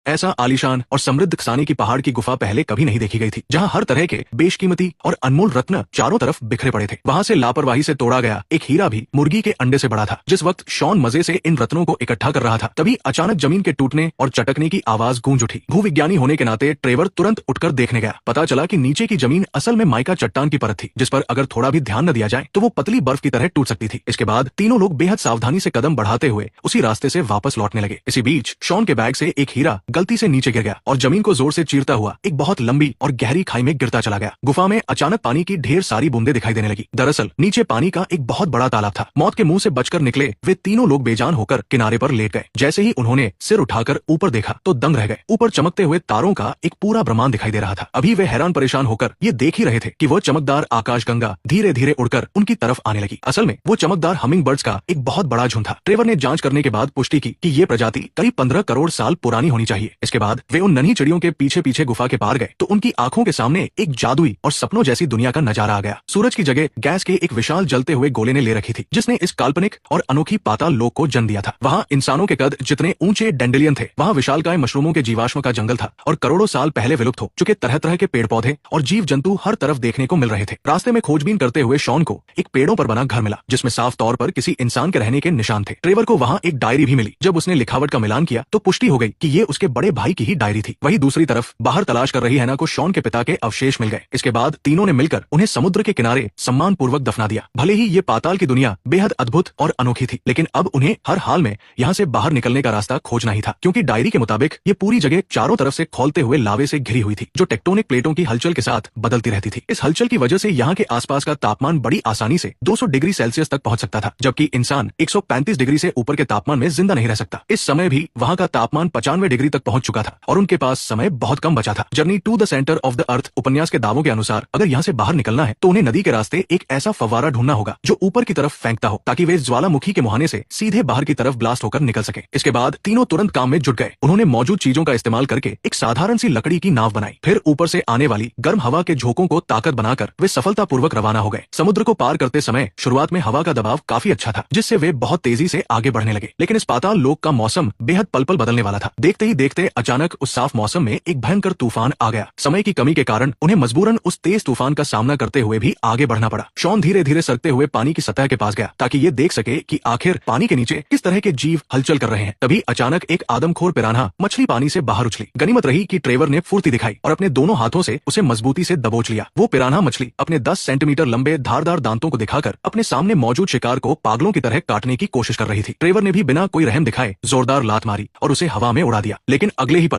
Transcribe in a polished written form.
ऐसा आलीशान और समृद्ध खसाने की पहाड़ की गुफा पहले कभी नहीं देखी गई थी, जहाँ हर तरह के बेशकीमती और अनमोल रत्न चारों तरफ बिखरे पड़े थे। वहाँ से लापरवाही से तोड़ा गया एक हीरा भी मुर्गी के अंडे से बड़ा था। जिस वक्त शॉन मजे से इन रत्नों को इकट्ठा कर रहा था, तभी अचानक जमीन के टूटने और चटकने की आवाज गूंज उठी। भूविज्ञानी होने के नाते ट्रेवर तुरंत उठकर देखने गया। पता चला कि नीचे की जमीन असल में माइका चट्टान की परत थी, जिस पर अगर थोड़ा भी ध्यान न दिया जाए तो वो पतली बर्फ की तरह टूट सकती थी। इसके बाद तीनों लोग बेहद सावधानी से कदम बढ़ाते हुए उसी रास्ते से वापस लौटने लगे। इसी बीच शॉन के बैग से एक हीरा गलती से नीचे गिर गया और जमीन को जोर से चीरता हुआ एक बहुत लंबी और गहरी खाई में गिरता चला गया। गुफा में अचानक पानी की ढेर सारी बूंदें दिखाई देने लगी। दरअसल नीचे पानी का एक बहुत बड़ा तालाब था। मौत के मुंह से बचकर निकले वे तीनों लोग बेजान होकर किनारे पर लेट गए। जैसे ही उन्होंने सिर उठाकर ऊपर देखा तो दंग रह गए। ऊपर चमकते हुए तारों का एक पूरा ब्रह्मांड दिखाई दे रहा था। अभी वे हैरान परेशान होकर ये देख ही रहे थे कि वो चमकदार आकाशगंगा धीरे धीरे उड़कर उनकी तरफ आने लगी। असल में वो चमकदार हमिंग बर्ड्स का एक बहुत बड़ा झुंड था। ट्रेवर ने जांच करने के बाद पुष्टि की कि ये प्रजाति करीब 15 करोड़ साल पुरानी होनी चाहिए। इसके बाद वे उन नन्ही चिड़ियों के पीछे पीछे गुफा के पार गए तो उनकी आंखों के सामने एक जादुई और सपनों जैसी दुनिया का नजारा आ गया। सूरज की जगह गैस के एक विशाल जलते हुए गोले ने ले रखी थी, जिसने इस काल्पनिक और अनोखी पाताल लोक को जन्म दिया था। वहाँ इंसानों के कद जितने ऊंचे डेंडेलियन थे, वहाँ विशालकाय मशरूमों के जीवाश्म का जंगल था और करोड़ों साल पहले विलुप्त हो चुके तरह तरह के पेड़ पौधे और जीव जंतु हर तरफ देखने को मिल रहे थे। रास्ते में खोजबीन करते हुए शॉन को एक पेड़ों पर बना घर मिला, जिसमें साफ तौर पर किसी इंसान के रहने के निशान थे। ट्रेवर को वहाँ एक डायरी भी मिली। जब उसने लिखावट का मिलान किया तो पुष्टि हो गई कि ये उसके बड़े भाई की ही डायरी थी। वहीं दूसरी तरफ बाहर तलाश कर रही हैना को शॉन के पिता के अवशेष मिल गए। इसके बाद तीनों ने मिलकर उन्हें समुद्र के किनारे सम्मान पूर्वक दफना दिया। भले ही ये पाताल की दुनिया बेहद अद्भुत और अनोखी थी, लेकिन अब उन्हें हर हाल में यहाँ से बाहर निकलने का रास्ता खोजना ही था, क्योंकि डायरी के मुताबिक ये पूरी जगह चारों तरफ से खौलते हुए लावे से घिरी हुई थी, जो टेक्टोनिक प्लेटों की हलचल के साथ बदलती रहती थी। इस हलचल की वजह से यहाँ के आसपास का तापमान बड़ी आसानी से 200 डिग्री सेल्सियस तक पहुंच सकता था, जबकि इंसान 135 डिग्री से ऊपर के तापमान में जिंदा नहीं रह सकता। इस समय भी वहाँ का तापमान 95 डिग्री तक पहुंच चुका था और उनके पास समय बहुत कम बचा था। Journey to the centre of the earth उपन्यास के दावों के अनुसार अगर यहाँ से बाहर निकलना है तो उन्हें नदी के रास्ते एक ऐसा फव्वारा ढूंढना होगा जो ऊपर की तरफ फेंकता हो, ताकि वे ज्वालामुखी के मुहाने से सीधे बाहर की तरफ ब्लास्ट होकर निकल सके। इसके बाद तीनों तुरंत काम में जुट गए। उन्होंने मौजूद चीजों का इस्तेमाल करके एक साधारण सी लकड़ी की नाव बनाई। फिर ऊपर से आने वाली गर्म हवा के झोंकों को ताकत बनाकर वे सफलतापूर्वक रवाना हो गए। समुद्र को पार करते समय शुरुआत में हवा का दबाव काफी अच्छा था, जिससे वे बहुत तेजी से आगे बढ़ने लगे। लेकिन इस पाताल लोक का मौसम बेहद पल पल बदलने वाला था। देखते ही देखते अचानक उस साफ मौसम में एक भयंकर तूफान आ गया। समय की कमी के कारण उन्हें मजबूरन उस तेज तूफान का सामना करते हुए भी आगे बढ़ना पड़ा। शॉन धीरे धीरे सरकते हुए पानी की सतह के पास गया ताकि ये देख सके कि आखिर पानी के नीचे किस तरह के जीव हलचल कर रहे हैं। तभी अचानक एक आदमखोर पिरान्हा मछली पानी से बाहर उछली। गनीमत रही कि ट्रेवर ने फुर्ती दिखाई और अपने दोनों हाथों से उसे मजबूती से दबोच लिया। वो पिरान्हा मछली अपने 10 सेंटीमीटर लंबे धारदार दांतों को दिखाकर अपने सामने मौजूद शिकार को पागलों की तरह काटने की कोशिश कर रही थी। ट्रेवर ने भी बिना कोई रहम दिखाए जोरदार लात मारी और उसे हवा में उड़ा दिया। लेकिन अगले ही पल